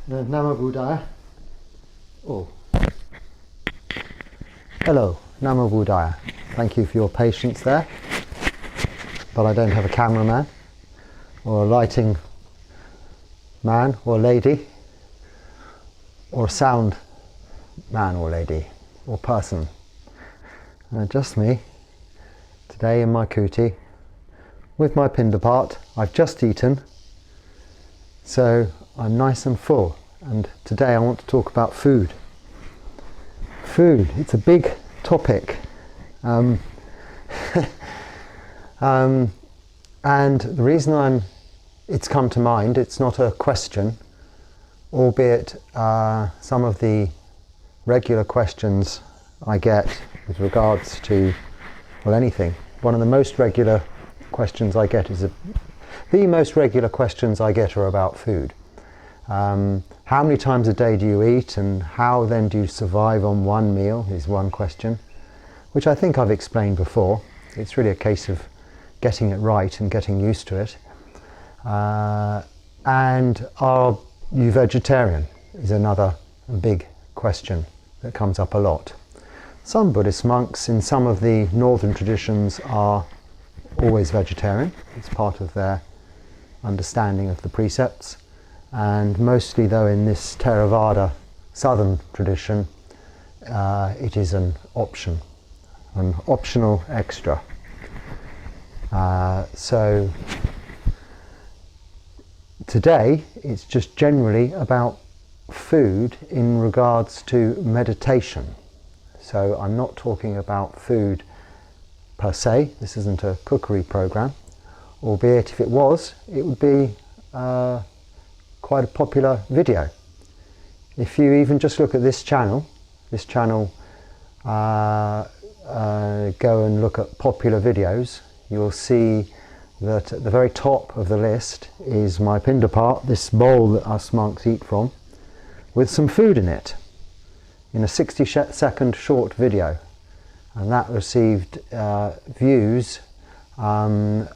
Namo Buddhaya. Oh. Hello, Namo Buddhaya. Thank you for your patience there. But I don't have a cameraman or a lighting man or lady or a sound man or lady or person. Just me today in my kuti with my pindapat. I've just eaten, so I'm nice and full. And today I want to talk about food. Food, it's a big topic. And the reason it's come to mind, it's not a question, albeit some of the regular questions I get with regards to, well, anything. One of the most regular questions I get is the most regular questions I get are about food. How many times a day do you eat, and how then do you survive on one meal is one question, which I think I've explained before. It's really a case of getting it right and getting used to it. And are you vegetarian is another big question that comes up a lot. Some Buddhist monks in some of the northern traditions are always vegetarian. It's part of their understanding of the precepts. And mostly though in this Theravada southern tradition, it is an option, an optional extra. So today it's just generally about food in regards to meditation. So I'm not talking about food per se. This isn't a cookery program, albeit if it was, it would be quite a popular video. If you even just look at this channel, go and look at popular videos, you'll see that at the very top of the list is my pindapat, this bowl that us monks eat from, with some food in it, in a 60-second short video. And that received views well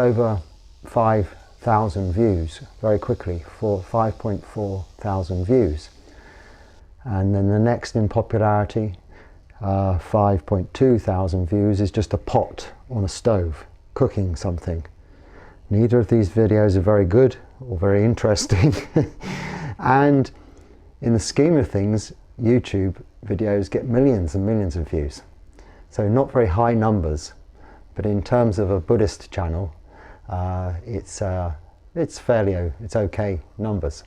over 5,000 views very quickly, for 5.4 thousand views. And then the next in popularity, 5.2 thousand views, is just a pot on a stove cooking something. Neither of these videos are very good or very interesting. And in the scheme of things, YouTube videos get millions and millions of views. So not very high numbers, but in terms of a Buddhist channel, it's okay numbers.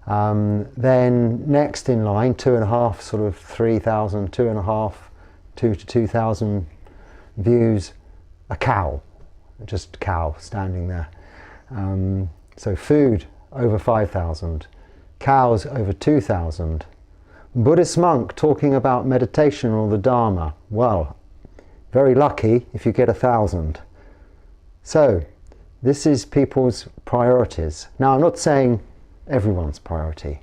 Then next in line, 2.5, sort of 3,000, 2.5, 2 to 2,000 views, a cow, just a cow standing there. So food over 5,000, cows over 2,000. Buddhist monk talking about meditation or the Dharma. Well, very lucky if you get 1,000. So this is people's priorities. Now I'm not saying everyone's priority.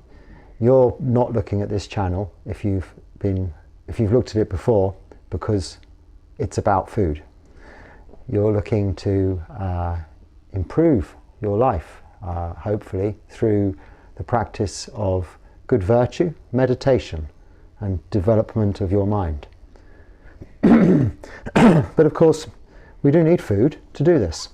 You're not looking at this channel if you've looked at it before because it's about food. You're looking to improve your life, hopefully through the practice of good virtue, meditation, and development of your mind. But of course, we do need food to do this.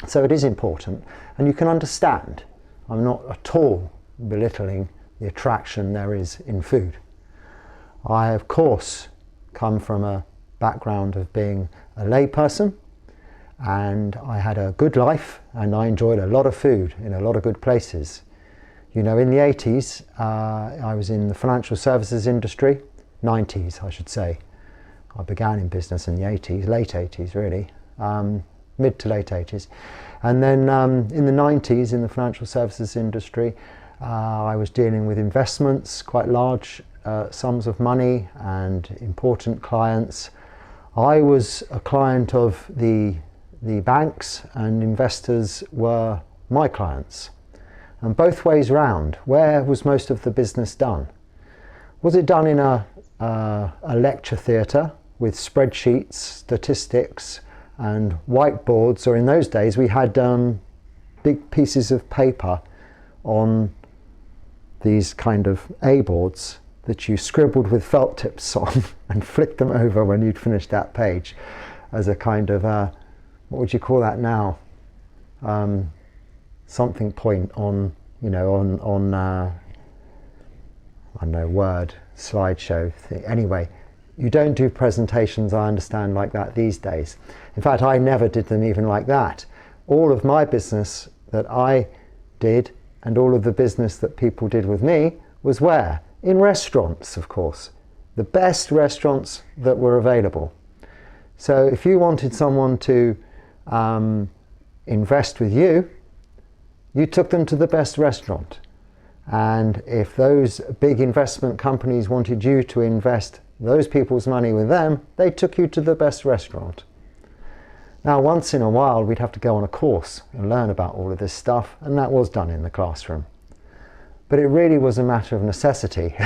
So it is important, and you can understand. I'm not at all belittling the attraction there is in food. I, of course, come from a background of being a lay person, and I had a good life, and I enjoyed a lot of food in a lot of good places. You know, in the 80s, I was in the financial services industry, 90s, I should say. I began in business in the 80s, late 80s really, mid to late 80s. And then in the 90s, in the financial services industry, I was dealing with investments, quite large sums of money and important clients. I was a client of the banks, and investors were my clients. And both ways round, where was most of the business done? Was it done in a lecture theatre with spreadsheets, statistics, and whiteboards, or in those days we had big pieces of paper on these kind of A-boards that you scribbled with felt tips on and flicked them over when you'd finished that page as a kind of, what would you call that now? Something point on, you know, on I don't know, Word, slideshow thing. Anyway, you don't do presentations, I understand, like that these days. In fact, I never did them even like that. All of my business that I did and all of the business that people did with me was where? In restaurants, of course. The best restaurants that were available. So if you wanted someone to invest with you, you took them to the best restaurant. And if those big investment companies wanted you to invest those people's money with them, they took you to the best restaurant. Now, once in a while, we'd have to go on a course and learn about all of this stuff, and that was done in the classroom. But it really was a matter of necessity.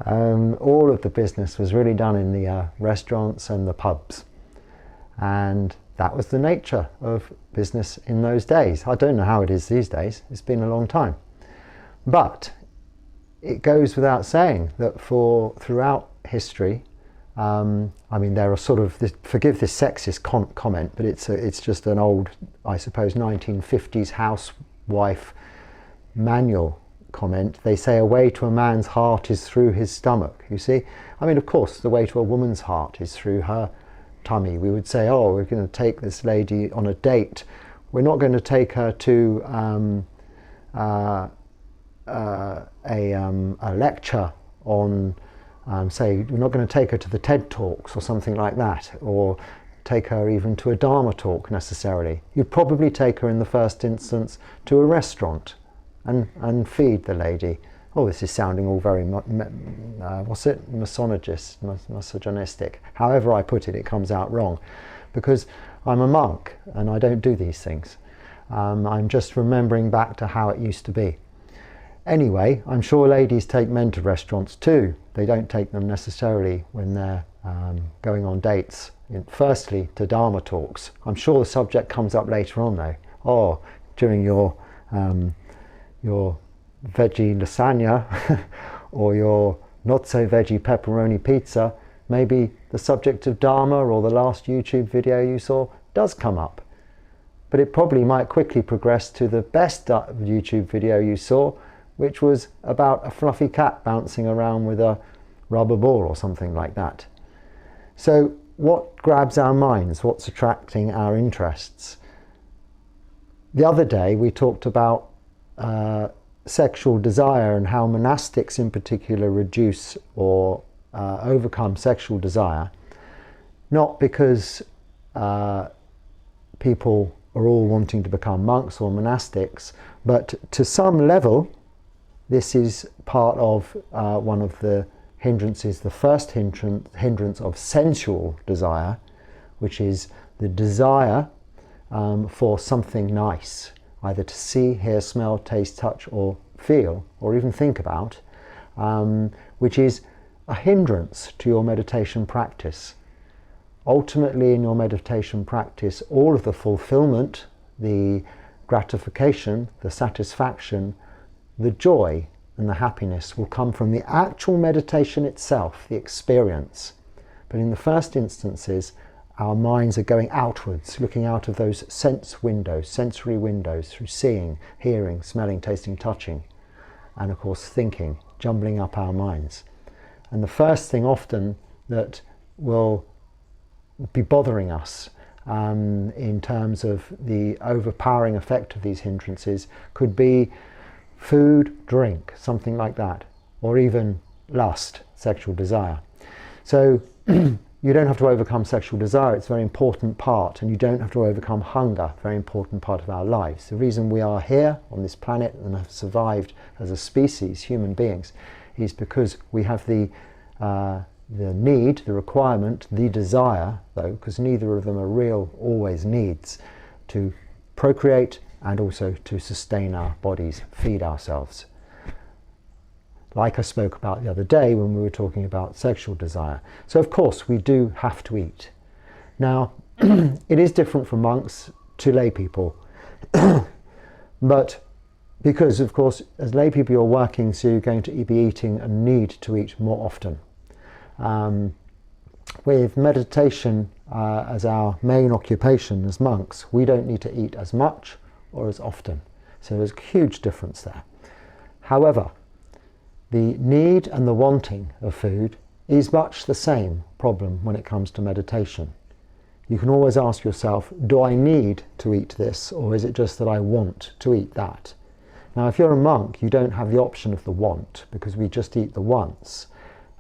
All of the business was really done in the restaurants and the pubs. And that was the nature of business in those days. I don't know how it is these days. It's been a long time. But it goes without saying that throughout history, I mean, there are sort of, forgive this sexist comment, but it's just an old, I suppose, 1950s housewife manual comment. They say a way to a man's heart is through his stomach, you see. I mean, of course, the way to a woman's heart is through her tummy. We would say, oh, we're going to take this lady on a date. We're not going to take her to a lecture on, say, we're not going to take her to the TED Talks or something like that, or take her even to a Dharma talk necessarily. You'd probably take her in the first instance to a restaurant and feed the lady. Oh, this is sounding all very, misogynistic. However I put it, it comes out wrong, because I'm a monk and I don't do these things. I'm just remembering back to how it used to be. Anyway, I'm sure ladies take men to restaurants too. They don't take them necessarily when they're going on dates. Firstly, to Dharma talks. I'm sure the subject comes up later on though. Oh, during your veggie lasagna or your not so veggie pepperoni pizza, maybe the subject of Dharma or the last YouTube video you saw does come up. But it probably might quickly progress to the best YouTube video you saw, which was about a fluffy cat bouncing around with a rubber ball or something like that. So what grabs our minds? What's attracting our interests? The other day we talked about sexual desire and how monastics in particular reduce or overcome sexual desire, not because people are all wanting to become monks or monastics, but to some level this is part of one of the hindrances, the first hindrance of sensual desire, which is the desire for something nice, either to see, hear, smell, taste, touch, or feel, or even think about, which is a hindrance to your meditation practice. Ultimately, in your meditation practice, all of the fulfillment, the gratification, the satisfaction, the joy and the happiness will come from the actual meditation itself, the experience. But in the first instances, our minds are going outwards, looking out of those sensory windows, through seeing, hearing, smelling, tasting, touching, and of course thinking, jumbling up our minds. And the first thing often that will be bothering us in terms of the overpowering effect of these hindrances could be food, drink, something like that, or even lust, sexual desire. So you don't have to overcome sexual desire, it's a very important part, and you don't have to overcome hunger, very important part of our lives. The reason we are here on this planet and have survived as a species, human beings, is because we have the need, the requirement, the desire, though, because neither of them are real, always needs, to procreate and also to sustain our bodies, feed ourselves. Like I spoke about the other day when we were talking about sexual desire. So of course we do have to eat. Now, it is different from monks to lay people. But because, of course, as lay people, you're working, so you're going to be eating and need to eat more often. With meditation as our main occupation as monks, we don't need to eat as much or as often. So there's a huge difference there. However, the need and the wanting of food is much the same problem when it comes to meditation. You can always ask yourself, do I need to eat this, or is it just that I want to eat that? Now, if you're a monk, you don't have the option of the want, because we just eat the once.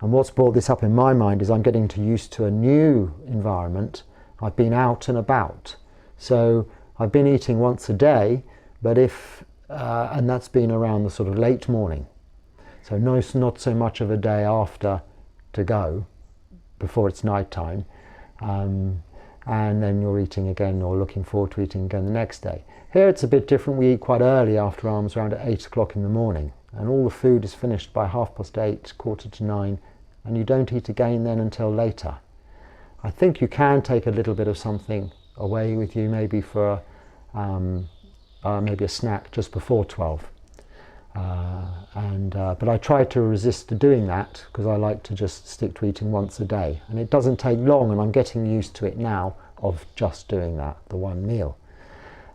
And what's brought this up in my mind is I'm getting used to a new environment. I've been out and about. So I've been eating once a day, but and that's been around the sort of late morning. So no, not so much of a day after to go, before it's night time. And then you're eating again, or looking forward to eating again the next day. Here it's a bit different. We eat quite early after alms, around at 8 o'clock in the morning. And all the food is finished by 8:30, 8:45, and you don't eat again then until later. I think you can take a little bit of something away with you, maybe for maybe a snack just before 12. But I try to resist doing that, because I like to just stick to eating once a day. And it doesn't take long, and I'm getting used to it now, of just doing that, the one meal.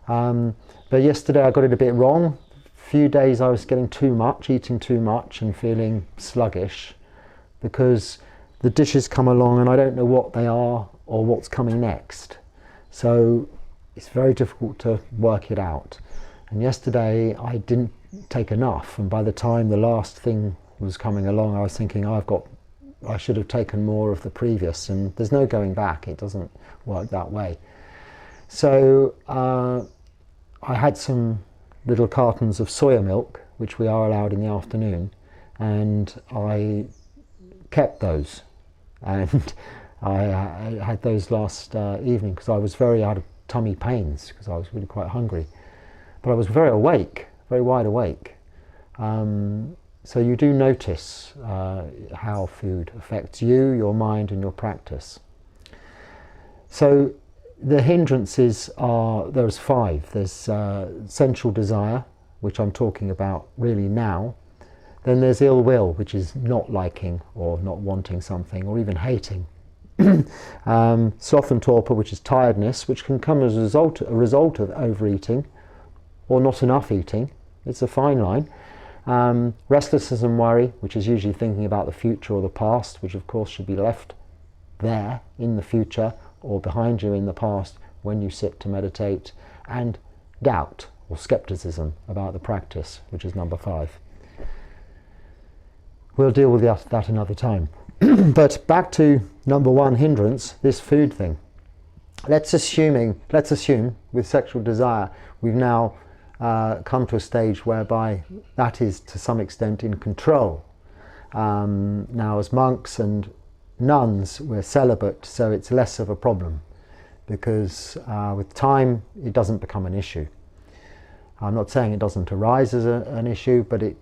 But yesterday I got it a bit wrong. Few days I was getting too much, eating too much and feeling sluggish, because the dishes come along and I don't know what they are or what's coming next. So it's very difficult to work it out. And yesterday I didn't take enough, and by the time the last thing was coming along, I was thinking, I should have taken more of the previous, and there's no going back. It doesn't work that way. So I had some little cartons of soya milk, which we are allowed in the afternoon, and I kept those, and I had those last evening, because I was very out of tummy pains, because I was really quite hungry, but I was very awake, very wide awake. So you do notice how food affects you, your mind and your practice. So the hindrances there's 5. There's sensual desire, which I'm talking about really now. Then there's ill will, which is not liking or not wanting something, or even hating. Sloth and torpor, which is tiredness, which can come as a result of overeating or not enough eating. It's a fine line. Restlessness and worry, which is usually thinking about the future or the past, which of course should be left there in the future, or behind you in the past when you sit to meditate. And doubt or skepticism about the practice, which is number 5. We'll deal with that another time. But back to number 1 hindrance, this food thing. Let's assume with sexual desire we've now come to a stage whereby that is to some extent in control. Now, as monks and nuns, we're celibate, so it's less of a problem, because with time it doesn't become an issue. I'm not saying it doesn't arise as an issue, but it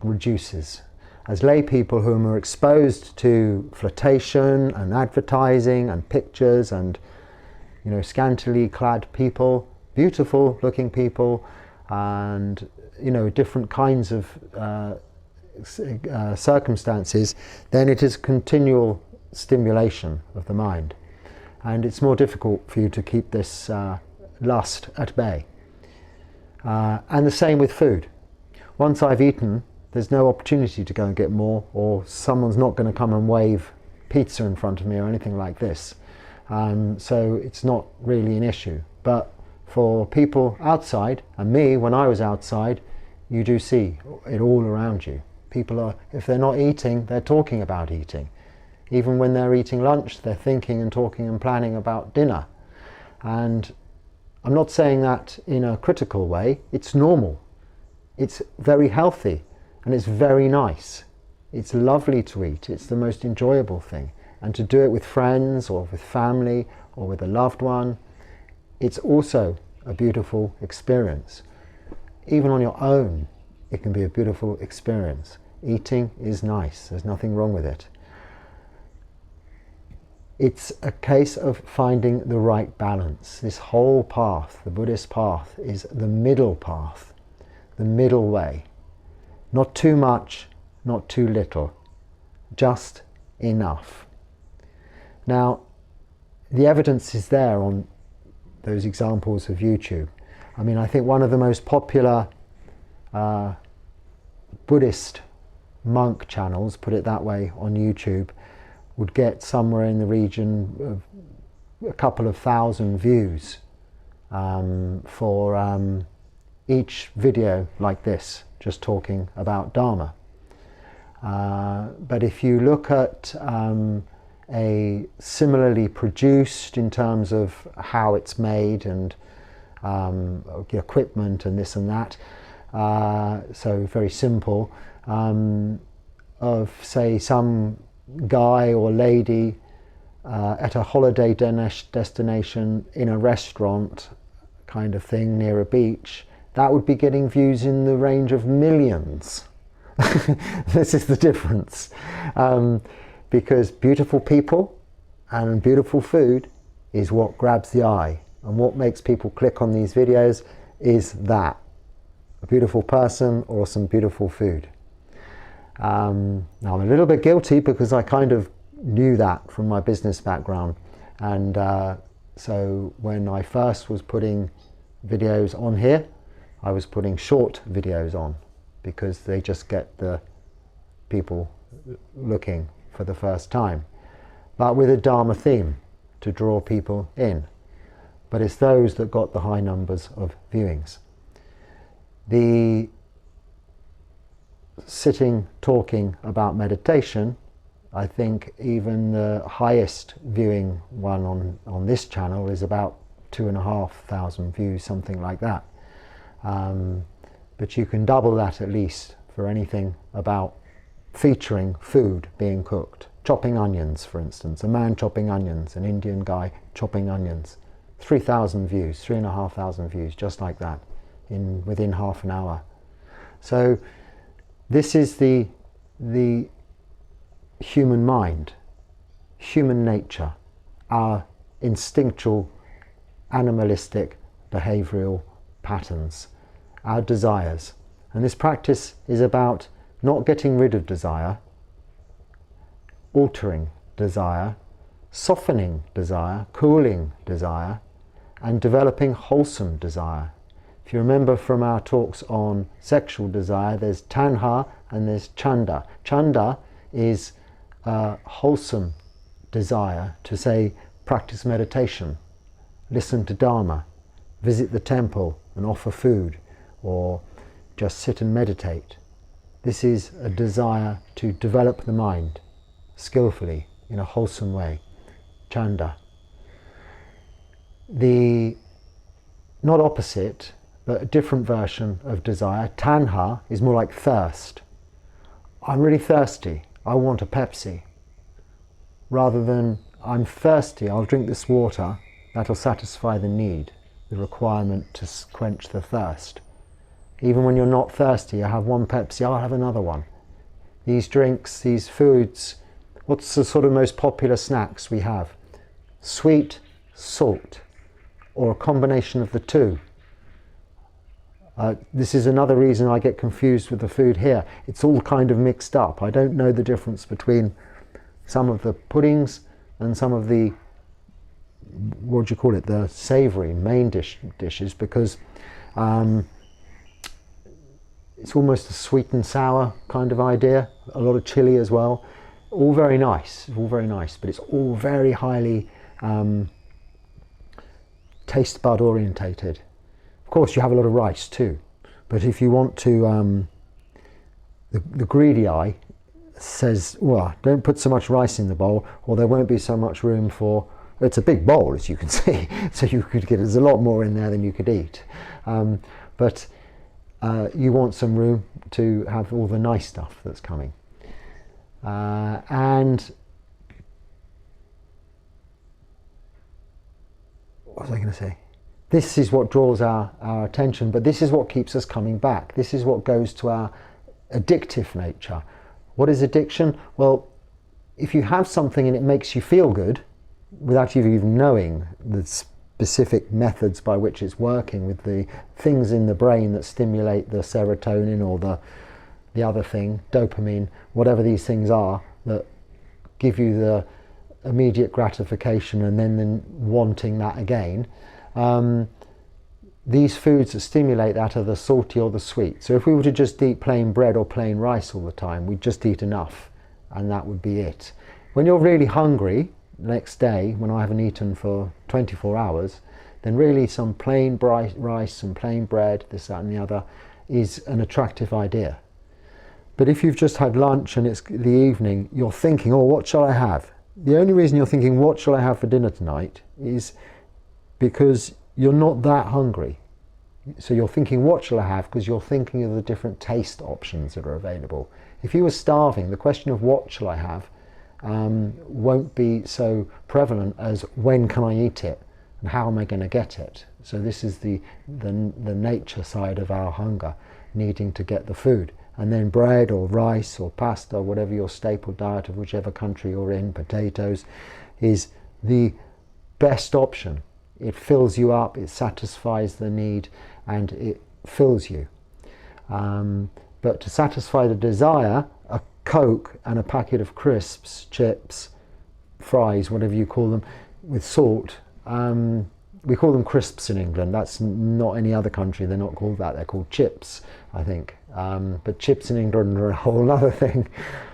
reduces. As lay people whom are exposed to flirtation and advertising and pictures and scantily clad people, beautiful looking people, and different kinds of circumstances, then it is continual stimulation of the mind, and it's more difficult for you to keep this lust at bay. And the same with food. Once I've eaten, there's no opportunity to go and get more, or someone's not going to come and wave pizza in front of me or anything like this. So it's not really an issue. But for people outside, and me when I was outside, you do see it all around you. People are, if they're not eating, they're talking about eating. Even when they're eating lunch, they're thinking and talking and planning about dinner. And I'm not saying that in a critical way. It's normal. It's very healthy, and it's very nice. It's lovely to eat. It's the most enjoyable thing. And to do it with friends or with family or with a loved one, it's also a beautiful experience. Even on your own, it can be a beautiful experience. Eating is nice. There's nothing wrong with it. It's a case of finding the right balance. This whole path, the Buddhist path, is the middle path. the middle way. Not too much, not too little, just enough. Now, the evidence is there on those examples of YouTube. I mean, I think one of the most popular Buddhist monk channels, put it that way, on YouTube would get somewhere in the region of a couple of thousand views for each video like this, just talking about Dharma. But if you look at a similarly produced, in terms of how it's made and the equipment and this and that, so very simple, of say some guy or lady at a holiday destination in a restaurant kind of thing near a beach, that would be getting views in the range of millions. This is the difference, because beautiful people and beautiful food is what grabs the eye, and what makes people click on these videos is that a beautiful person or some beautiful food. Now I'm a little bit guilty because I kind of knew that from my business background, and so when I first was putting videos on here, I was putting short videos on because they just get the people looking for the first time, but with a Dharma theme to draw people in. But it's those that got the high numbers of viewings. The sitting talking about meditation, I think even the highest viewing one on this channel is about 2,500 views, something like that. But you can double that at least for anything about featuring food being cooked. Chopping onions, for instance, a man chopping onions, an Indian guy chopping onions. 3,000 views, 3,500 views, just like that, within half an hour. So this is the human mind, human nature, our instinctual, animalistic, behavioral patterns, our desires. And this practice is about not getting rid of desire, altering desire, softening desire, cooling desire, and developing wholesome desire. If you remember from our talks on sexual desire, there's tanha and there's chanda. Chanda is a wholesome desire to, say, practice meditation, listen to Dharma, visit the temple and offer food, or just sit and meditate. This is a desire to develop the mind skillfully in a wholesome way. Chanda. The not opposite, but a different version of desire, tanha, is more like thirst. I'm really thirsty, I want a Pepsi. Rather than, I'm thirsty, I'll drink this water, that'll satisfy the need, the requirement to quench the thirst. Even when you're not thirsty, I have one Pepsi, I'll have another one. These drinks, these foods, what's the sort of most popular snacks we have? Sweet, salt, or a combination of the two. This is another reason I get confused with the food here. It's all kind of mixed up. I don't know the difference between some of the puddings and some of the, what do you call it, the savoury main dishes, because it's almost a sweet and sour kind of idea, a lot of chili as well. All very nice, but it's all very highly taste bud orientated. Of course you have a lot of rice too, but if you want to, the greedy eye says, well, don't put so much rice in the bowl or there won't be so much room for, it's a big bowl as you can see, so you could get, there's a lot more in there than you could eat. But you want some room to have all the nice stuff that's coming. And what was I going to say? This is what draws our attention, but this is what keeps us coming back. This is what goes to our addictive nature. What is addiction? Well, if you have something and it makes you feel good, without you even knowing the specific methods by which it's working, with the things in the brain that stimulate the serotonin or the other thing, dopamine, whatever these things are, that give you the immediate gratification and then wanting that again. These foods that stimulate that are the salty or the sweet. So if we were to just eat plain bread or plain rice all the time, we'd just eat enough and that would be it. When you're really hungry, the next day, when I haven't eaten for 24 hours, then really some plain rice and plain bread, this, that and the other, is an attractive idea. But if you've just had lunch and it's the evening, you're thinking, oh, what shall I have? The only reason you're thinking, what shall I have for dinner tonight, is because you're not that hungry. So you're thinking, what shall I have? Because you're thinking of the different taste options that are available. If you were starving, the question of what shall I have won't be so prevalent as when can I eat it and how am I going to get it. So this is the nature side of our hunger, needing to get the food. And then bread or rice or pasta, whatever your staple diet of whichever country you're in, potatoes, is the best option. It fills you up, it satisfies the need, and it fills you. But to satisfy the desire, a Coke and a packet of crisps, chips, fries, whatever you call them, with salt, we call them crisps in England. That's not any other country, they're not called that, they're called chips, I think. But chips in England are a whole other thing.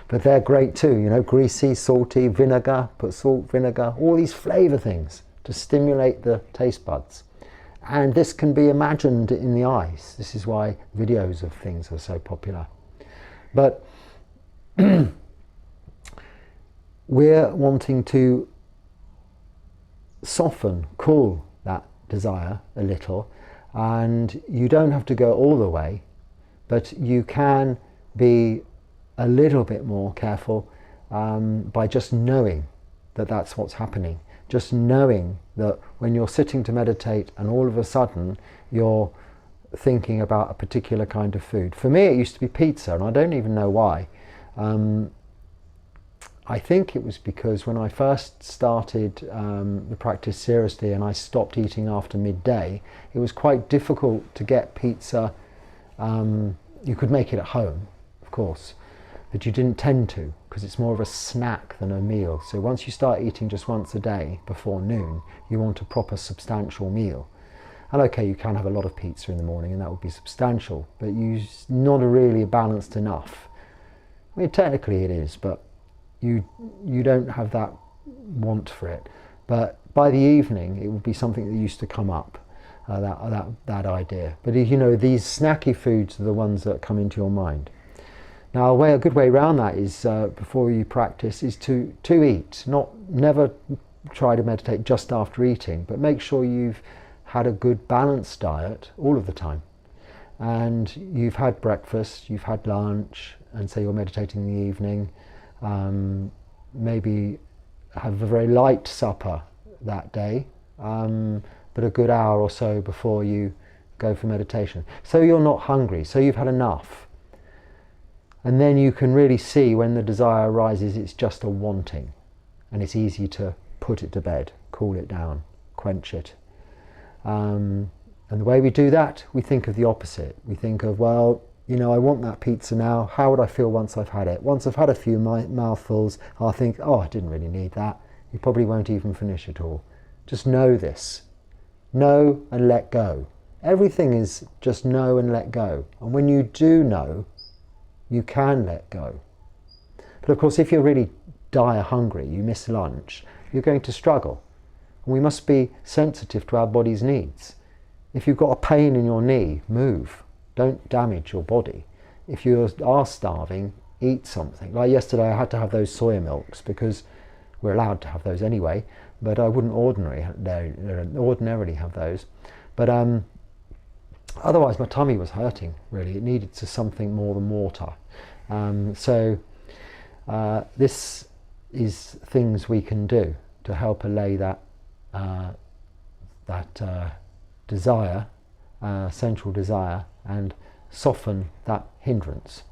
But they're great too, you know, greasy, salty, vinegar, put salt, vinegar, all these flavour things to stimulate the taste buds. And this can be imagined in the eyes. This is why videos of things are so popular. But we're wanting to soften, cool that desire a little, and you don't have to go all the way, but you can be a little bit more careful by just knowing that that's what's happening. Just knowing that when you're sitting to meditate and all of a sudden you're thinking about a particular kind of food. For me it used to be pizza, and I don't even know why. I think it was because when I first started the practice seriously and I stopped eating after midday, it was quite difficult to get pizza. You could make it at home, of course, but you didn't tend to, because it's more of a snack than a meal. So once you start eating just once a day before noon, you want a proper substantial meal. And okay, you can have a lot of pizza in the morning and that would be substantial, but it's not really balanced enough. I mean, technically it is, but you don't have that want for it. But by the evening, it would be something that used to come up, that idea. But you know, these snacky foods are the ones that come into your mind. Now, a good way around that is, before you practice, is to eat. Never try to meditate just after eating, but make sure you've had a good balanced diet all of the time. And you've had breakfast, you've had lunch, and say you're meditating in the evening. Maybe have a very light supper that day, but a good hour or so before you go for meditation. So you're not hungry, so you've had enough. And then you can really see when the desire arises, it's just a wanting, and it's easy to put it to bed, cool it down, quench it. And the way we do that, we think of the opposite. We think of, well, you know, I want that pizza now. How would I feel once I've had it? Once I've had a few mouthfuls, I'll think, oh, I didn't really need that. You probably won't even finish it all. Just know this. Know and let go. Everything is just know and let go. And when you do know, you can let go. But of course, if you're really dire hungry, you miss lunch, you're going to struggle. And we must be sensitive to our body's needs. If you've got a pain in your knee, move. Don't damage your body. If you are starving, eat something. Like yesterday, I had to have those soya milks because we're allowed to have those anyway, but I wouldn't ordinarily have those. But otherwise, my tummy was hurting, really. It needed something more than water. So this is things we can do to help allay that desire, sensual desire, and soften that hindrance.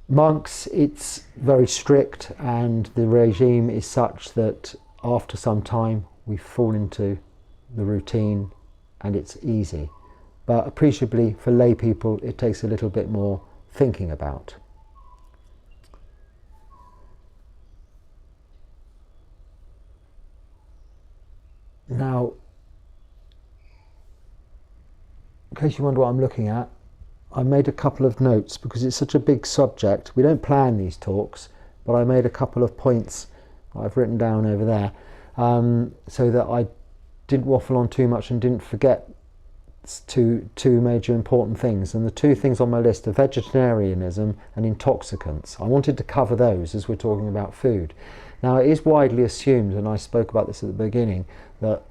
Monks, it's very strict, and the regime is such that after some time we fall into the routine and it's easy. But appreciably for lay people it takes a little bit more thinking about. Now, in case you wonder what I'm looking at, I made a couple of notes because it's such a big subject. We don't plan these talks, but I made a couple of points I've written down over there, so that I didn't waffle on too much and didn't forget two major important things. And the two things on my list are vegetarianism and intoxicants. I wanted to cover those as we're talking about food. Now, it is widely assumed, and I spoke about this at the beginning, that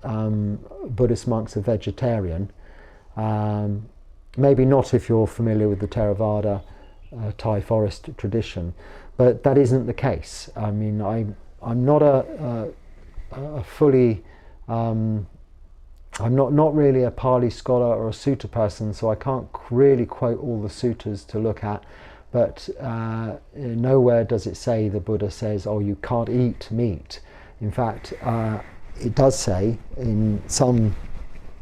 Buddhist monks are vegetarian. Maybe not if you're familiar with the Theravada Thai Forest tradition, but that isn't the case. I mean, I'm not a fully, I'm not really a Pali scholar or a sutta person, so I can't really quote all the suttas to look at, but nowhere does it say, the Buddha says, oh, you can't eat meat. In fact, it does say in some,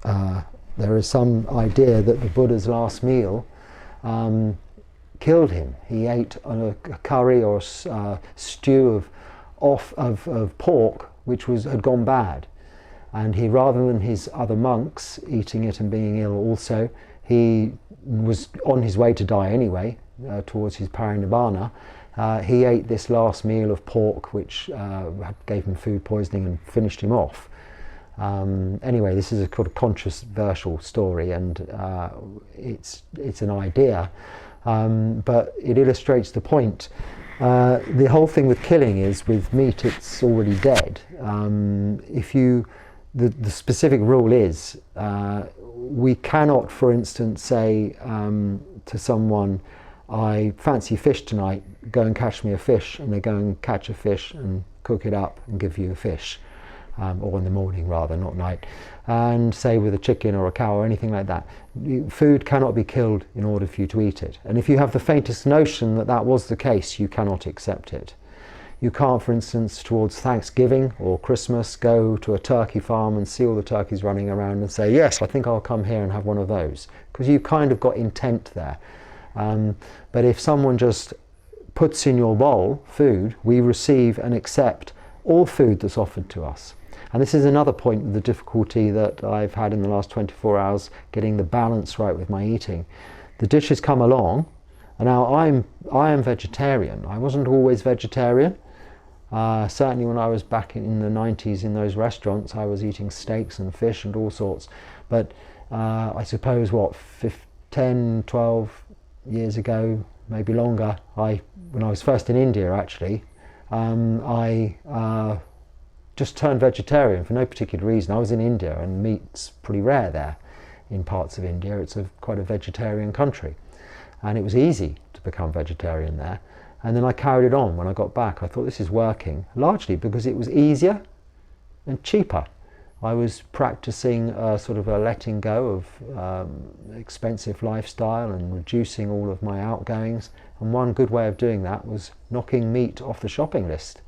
there is some idea that the Buddha's last meal killed him. He ate a curry or a stew of pork which had gone bad, and he, rather than his other monks eating it and being ill also, he was on his way to die anyway, towards his parinibbana. He ate this last meal of pork which gave him food poisoning and finished him off. Anyway, this is a kind of controversial story, and it's an idea, but it illustrates the point. The whole thing with killing is, with meat it's already dead. The specific rule is, we cannot, for instance, say to someone, I fancy fish tonight, go and catch me a fish, and they go and catch a fish and cook it up and give you a fish. Or in the morning rather, not night, and say with a chicken or a cow or anything like that. Food cannot be killed in order for you to eat it. And if you have the faintest notion that that was the case, you cannot accept it. You can't, for instance, towards Thanksgiving or Christmas, go to a turkey farm and see all the turkeys running around and say, yes, I think I'll come here and have one of those, because you've kind of got intent there. But if someone just puts in your bowl food, we receive and accept all food that's offered to us. And this is another point of the difficulty that I've had in the last 24 hours, getting the balance right with my eating. The dishes come along, and now I am vegetarian. I wasn't always vegetarian. Certainly when I was back in the 90s in those restaurants, I was eating steaks and fish and all sorts. But I suppose, 10, 12 years ago, maybe longer, when I was first in India actually, I just turned vegetarian for no particular reason. I was in India, and meat's pretty rare there in parts of India. It's quite a vegetarian country, and it was easy to become vegetarian there. And then I carried it on when I got back. I thought, this is working, largely because it was easier and cheaper. I was practicing sort of a letting go of expensive lifestyle and reducing all of my outgoings, and one good way of doing that was knocking meat off the shopping list.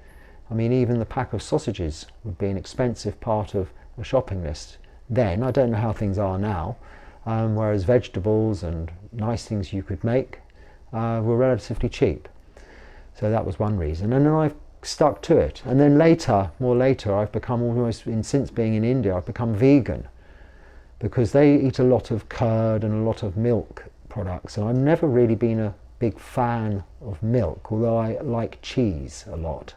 I mean, even the pack of sausages would be an expensive part of a shopping list then. I don't know how things are now, whereas vegetables and nice things you could make were relatively cheap. So that was one reason, and then I've stuck to it. And then more later, I've become since being in India, I've become vegan, because they eat a lot of curd and a lot of milk products, and I've never really been a big fan of milk, although I like cheese a lot.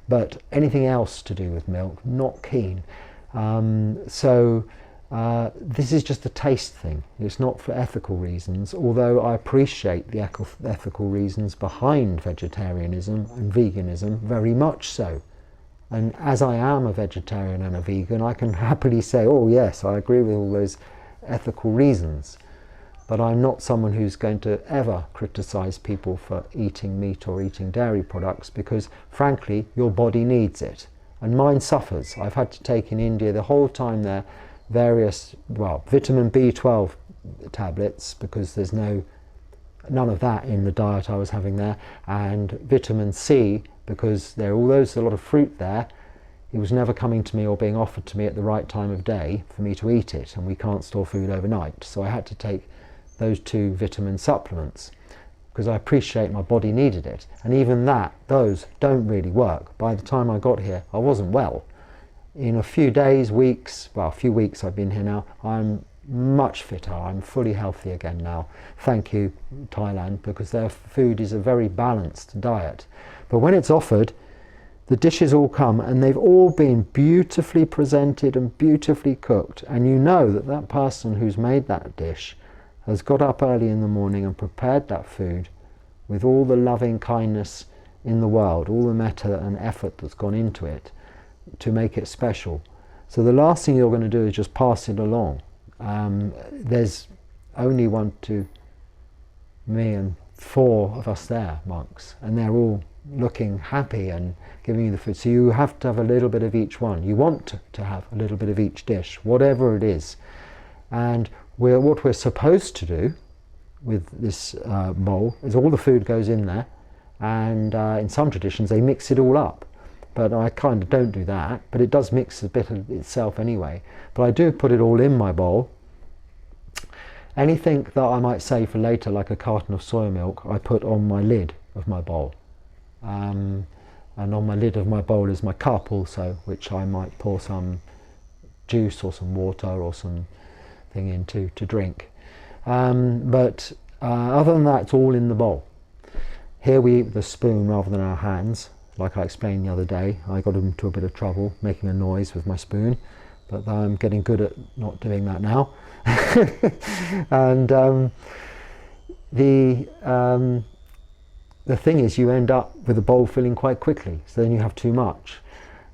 But anything else to do with milk, not keen. So this is just a taste thing. It's not for ethical reasons, although I appreciate the ethical reasons behind vegetarianism and veganism very much so. And as I am a vegetarian and a vegan, I can happily say, oh yes, I agree with all those ethical reasons. But I'm not someone who's going to ever criticize people for eating meat or eating dairy products, because frankly your body needs it, and mine suffers. I've had to take in India the whole time there various, vitamin B12 tablets, because there's none of that in the diet I was having there, and vitamin C because although there's a lot of fruit there, it was never coming to me or being offered to me at the right time of day for me to eat it, and we can't store food overnight. So I had to take those 2 vitamin supplements because I appreciate my body needed it. And even those don't really work. By the time I got here, I wasn't well. In a few days, a few weeks I've been here now, I'm much fitter. I'm fully healthy again now. Thank you, Thailand, because their food is a very balanced diet. But when it's offered, the dishes all come and they've all been beautifully presented and beautifully cooked. And you know that that person who's made that dish has got up early in the morning and prepared that food with all the loving kindness in the world, all the metta and effort that's gone into it to make it special. So the last thing you're going to do is just pass it along. There's only 1, 2, me and 4 of us there, monks, and they're all looking happy and giving you the food. So you have to have a little bit of each one. You want to have a little bit of each dish, whatever it is. And what we're supposed to do with this bowl is all the food goes in there, and in some traditions they mix it all up. But I kind of don't do that, but it does mix a bit of itself anyway. But I do put it all in my bowl. Anything that I might save for later, like a carton of soy milk, I put on my lid of my bowl. And on my lid of my bowl is my cup also, which I might pour some juice or some water or some thing into to drink. But other than that, it's all in the bowl. Here we eat with a spoon rather than our hands. Like I explained the other day, I got into a bit of trouble making a noise with my spoon, but I'm getting good at not doing that now. And the thing is, you end up with a bowl filling quite quickly, so then you have too much.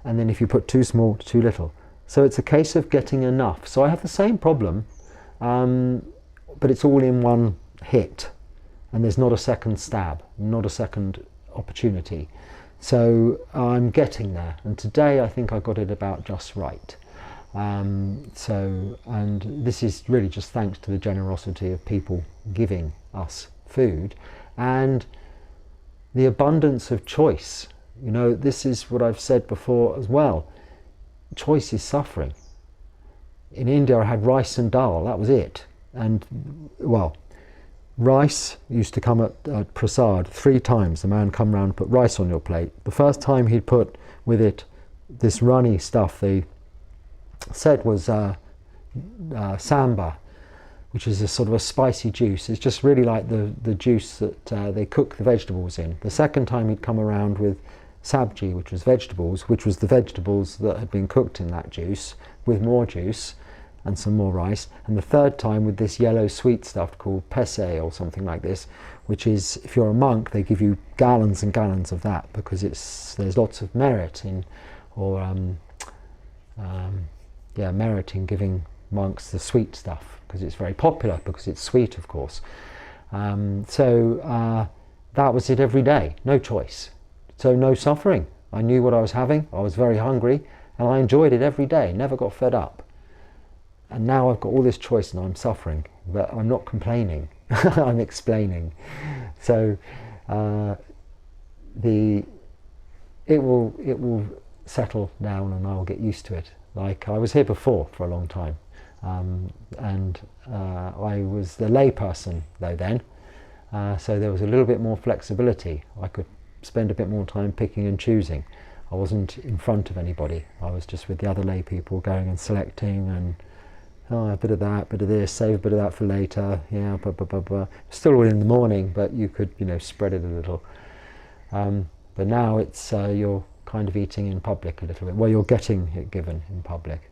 And then if you put too small, too little. So it's a case of getting enough. So I have the same problem, but it's all in one hit, and there's not a second stab, not a second opportunity. So I'm getting there, and today I think I got it about just right. And this is really just thanks to the generosity of people giving us food and the abundance of choice. You know, this is what I've said before as well. Choice is suffering. In India I had rice and dal, that was it. And well, rice used to come at prasad 3 times. The man come round and put rice on your plate. The first time he'd put with it this runny stuff they said was samba, which is a sort of a spicy juice. It's just really like the juice that they cook the vegetables in. The second time he'd come around with sabji, which was vegetables, which was the vegetables that had been cooked in that juice with more juice and some more rice. And the third time with this yellow sweet stuff called pese or something like this, which is, if you're a monk, they give you gallons and gallons of that because there's lots of merit in, merit in giving monks the sweet stuff, because it's very popular, because it's sweet, of course. So that was it every day, no choice. So no suffering. I knew what I was having, I was very hungry, and I enjoyed it every day, never got fed up. And now I've got all this choice and I'm suffering, but I'm not complaining, I'm explaining. So it will settle down and I'll get used to it. Like I was here before for a long time, and I was the lay person though then, so there was a little bit more flexibility. I could spend a bit more time picking and choosing. I wasn't in front of anybody, I was just with the other lay people going and selecting and a bit of that, bit of this, save a bit of that for later, yeah, blah, blah, blah, blah. Still all in the morning, but you could, spread it a little. But now it's, you're kind of eating in public a little bit. Well, you're getting it given in public.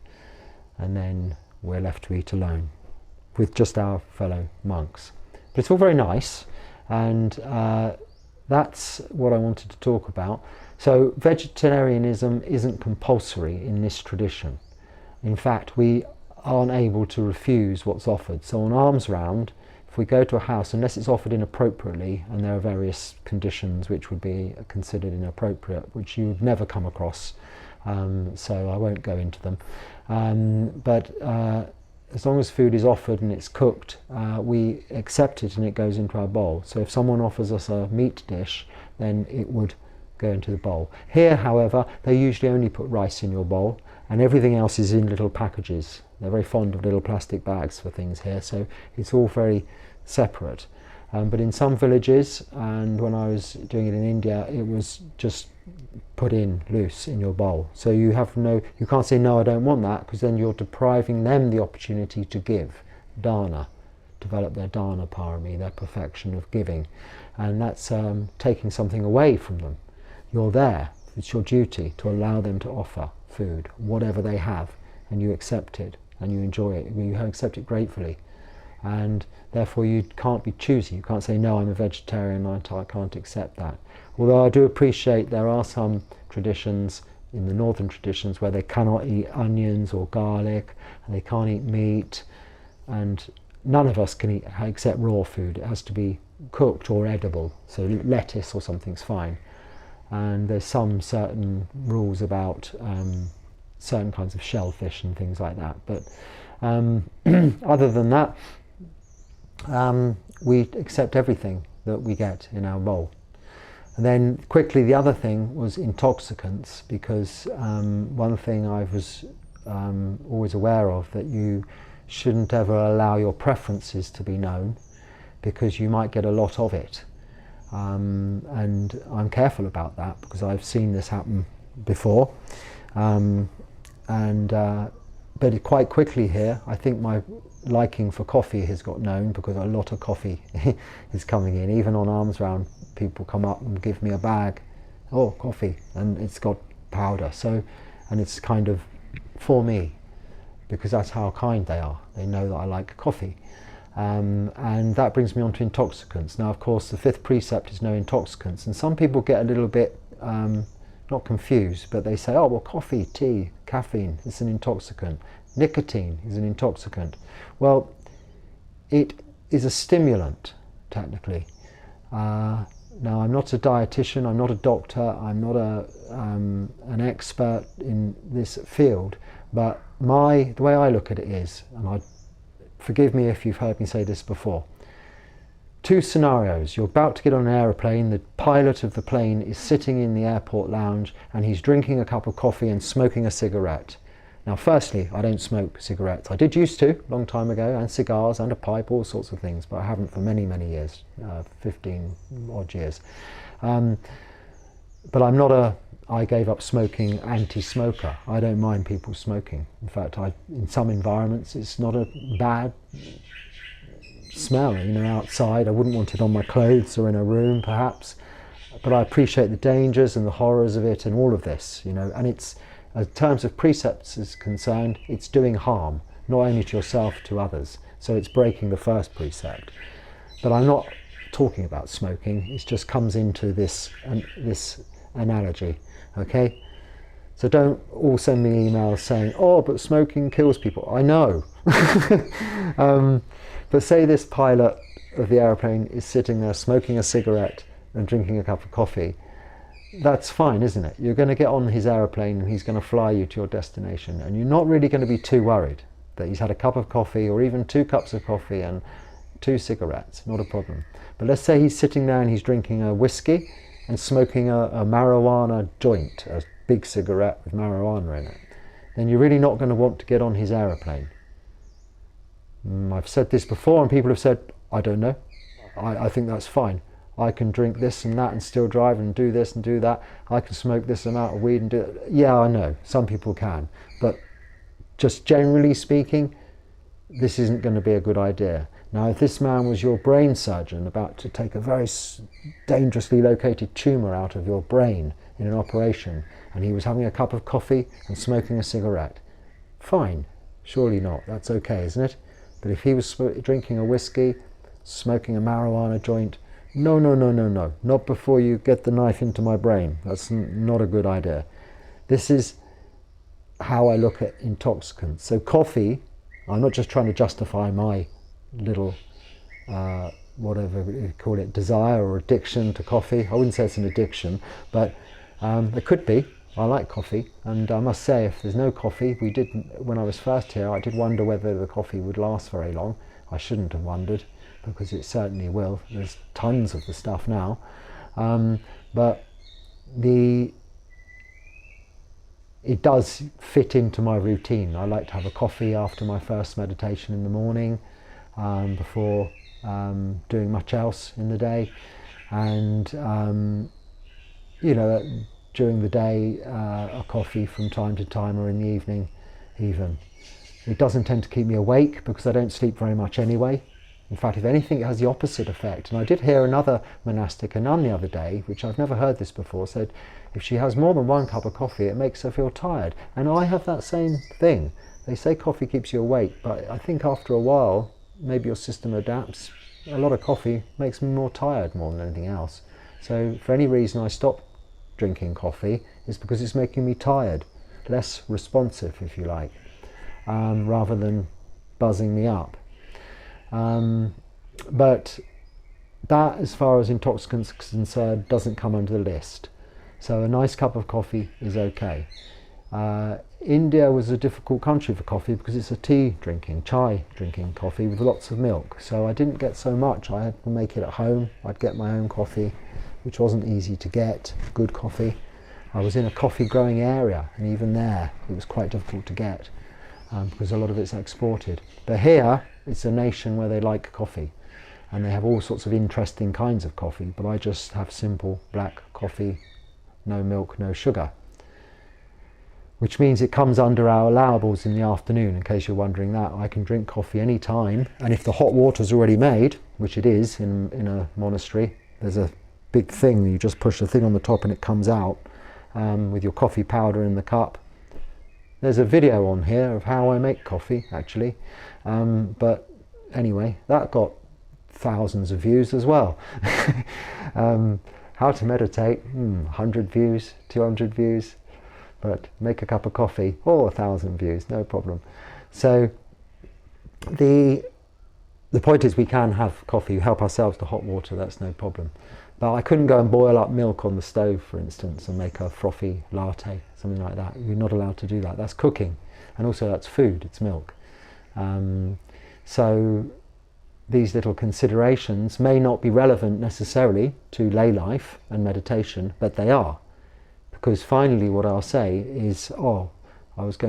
And then we're left to eat alone with just our fellow monks. But it's all very nice, and that's what I wanted to talk about. So vegetarianism isn't compulsory in this tradition. In fact, we aren't able to refuse what's offered. So on alms round, if we go to a house, unless it's offered inappropriately, and there are various conditions which would be considered inappropriate, which you would never come across, so I won't go into them. But as long as food is offered and it's cooked, we accept it and it goes into our bowl. So if someone offers us a meat dish, then it would go into the bowl. Here, however, they usually only put rice in your bowl, and everything else is in little packages. They're very fond of little plastic bags for things here, so it's all very separate. But in some villages, and when I was doing it in India, it was just put in loose in your bowl. So you can't say, no, I don't want that, because then you're depriving them the opportunity to give, dana, develop their dana parami, their perfection of giving. And that's taking something away from them. You're there, it's your duty to allow them to offer food, whatever they have, and you accept it, and you enjoy it, you accept it gratefully. And therefore you can't be choosy. You can't say, no, I'm a vegetarian, I can't accept that. Although I do appreciate there are some traditions, in the northern traditions, where they cannot eat onions or garlic, and they can't eat meat, and none of us can eat except raw food. It has to be cooked or edible, so lettuce or something's fine. And there's some certain rules about certain kinds of shellfish and things like that. But other than that, we accept everything that we get in our bowl. And then quickly, the other thing was intoxicants, because one thing I was always aware of, that you shouldn't ever allow your preferences to be known, because you might get a lot of it. And I'm careful about that, because I've seen this happen before. But quite quickly here, I think my liking for coffee has got known, because a lot of coffee is coming in. Even on Alms Round, people come up and give me a bag, oh, coffee, and it's got powder. So, and it's kind of for me, because that's how kind they are. They know that I like coffee. And that brings me on to intoxicants. Now, of course, the fifth precept is no intoxicants, and some people get a little bit not confused, but they say, oh, well, coffee, tea, caffeine is an intoxicant. Nicotine is an intoxicant. Well, it is a stimulant, technically. Now, I'm not a dietitian, I'm not a doctor, I'm not an expert in this field, but the way I look at it is, and forgive me if you've heard me say this before, two scenarios. You're about to get on an aeroplane, the pilot of the plane is sitting in the airport lounge, and he's drinking a cup of coffee and smoking a cigarette. Now, firstly, I don't smoke cigarettes. I did used to, a long time ago, and cigars and a pipe, all sorts of things, but I haven't for many, many years, 15 odd years. But I'm not I gave up smoking anti-smoker. I don't mind people smoking. In fact, in some environments, it's not a bad smell, outside. I wouldn't want it on my clothes or in a room, perhaps. But I appreciate the dangers and the horrors of it and all of this, and it's, in terms of precepts is concerned, it's doing harm, not only to yourself, to others. So it's breaking the first precept. But I'm not talking about smoking. It just comes into this analogy, okay? So don't all send me emails saying, oh, but smoking kills people. I know. But say this pilot of the aeroplane is sitting there smoking a cigarette and drinking a cup of coffee. That's fine, isn't it? You're going to get on his aeroplane and he's going to fly you to your destination, and you're not really going to be too worried that he's had a cup of coffee or even 2 cups of coffee and 2 cigarettes, not a problem. But let's say he's sitting there and he's drinking a whiskey and smoking a marijuana joint, a big cigarette with marijuana in it. Then you're really not going to want to get on his aeroplane. I've said this before and people have said, I don't know, I think that's fine. I can drink this and that and still drive and do this and do that. I can smoke this amount of weed and do it. Yeah, I know, some people can. But just generally speaking, this isn't going to be a good idea. Now, if this man was your brain surgeon about to take a very dangerously located tumour out of your brain in an operation, and he was having a cup of coffee and smoking a cigarette, fine, surely not, that's okay, isn't it? But if he was drinking a whiskey, smoking a marijuana joint, no, not before you get the knife into my brain. That's not a good idea. This is how I look at intoxicants. So coffee, I'm not just trying to justify my little, whatever you call it, desire or addiction to coffee. I wouldn't say it's an addiction, but it could be. I like coffee, and I must say, if there's no coffee, when I was first here, I did wonder whether the coffee would last very long. I shouldn't have wondered, because it certainly will. There's tons of the stuff now. But it does fit into my routine. I like to have a coffee after my first meditation in the morning, before doing much else in the day, and during the day a coffee from time to time, or in the evening even. It doesn't tend to keep me awake because I don't sleep very much anyway. In fact, if anything, it has the opposite effect. And I did hear another monastic, a nun, the other day, which I've never heard this before, said if she has more than one cup of coffee, it makes her feel tired. And I have that same thing. They say coffee keeps you awake, but I think after a while, maybe your system adapts. A lot of coffee makes me more tired more than anything else. So for any reason I stop drinking coffee, it's because it's making me tired, less responsive, if you like, rather than buzzing me up. But that, as far as intoxicants are concerned, doesn't come under the list. So a nice cup of coffee is okay. India was a difficult country for coffee because it's a chai drinking coffee with lots of milk. So I didn't get so much. I had to make it at home. I'd get my own coffee, which wasn't easy to get, good coffee. I was in a coffee growing area, and even there it was quite difficult to get because a lot of it's exported. But here, it's a nation where they like coffee, and they have all sorts of interesting kinds of coffee, but I just have simple black coffee, no milk, no sugar, which means it comes under our allowables in the afternoon, in case you're wondering that. I can drink coffee any time, and if the hot water's already made, which it is in a monastery, there's a big thing, you just push the thing on the top and it comes out with your coffee powder in the cup. There's a video on here of how I make coffee, actually, but anyway, that got thousands of views as well. How to meditate, 100 views, 200 views, but make a cup of coffee, 1,000 views, no problem. So the point is, we can have coffee, help ourselves to hot water, that's no problem. But I couldn't go and boil up milk on the stove, for instance, and make a frothy latte, something like that. You're not allowed to do that. That's cooking, and also that's food, it's milk. So these little considerations may not be relevant necessarily to lay life and meditation, but they are. Because finally what I'll say is, I'll just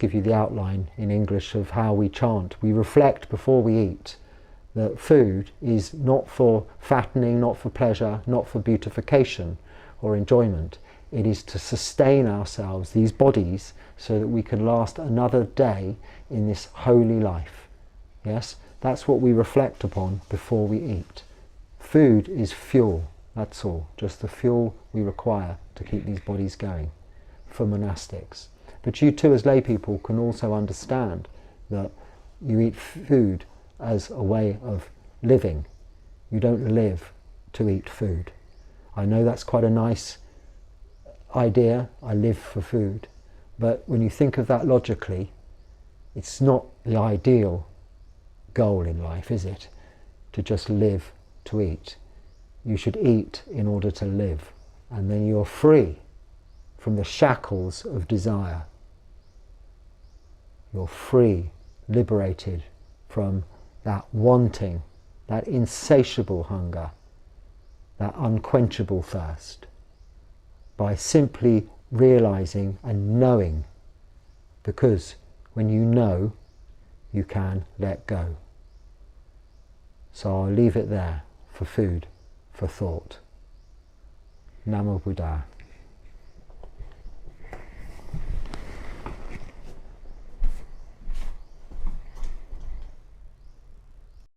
give you the outline in English of how we chant. We reflect before we eat that food is not for fattening, not for pleasure, not for beautification or enjoyment. It is to sustain ourselves, these bodies, so that we can last another day in this holy life. Yes, that's what we reflect upon before we eat. Food is fuel, that's all, just the fuel we require to keep these bodies going for monastics. But you too, as lay people, can also understand that you eat food as a way of living. You don't live to eat food. I know that's quite a nice idea, I live for food, but when you think of that logically, it's not the ideal goal in life, is it? To just live to eat. You should eat in order to live, and then you're free from the shackles of desire. You're free, liberated from that wanting, that insatiable hunger, that unquenchable thirst, by simply realizing and knowing, because when you know, you can let go. So I'll leave it there for food, for thought. Namo Buddhaya.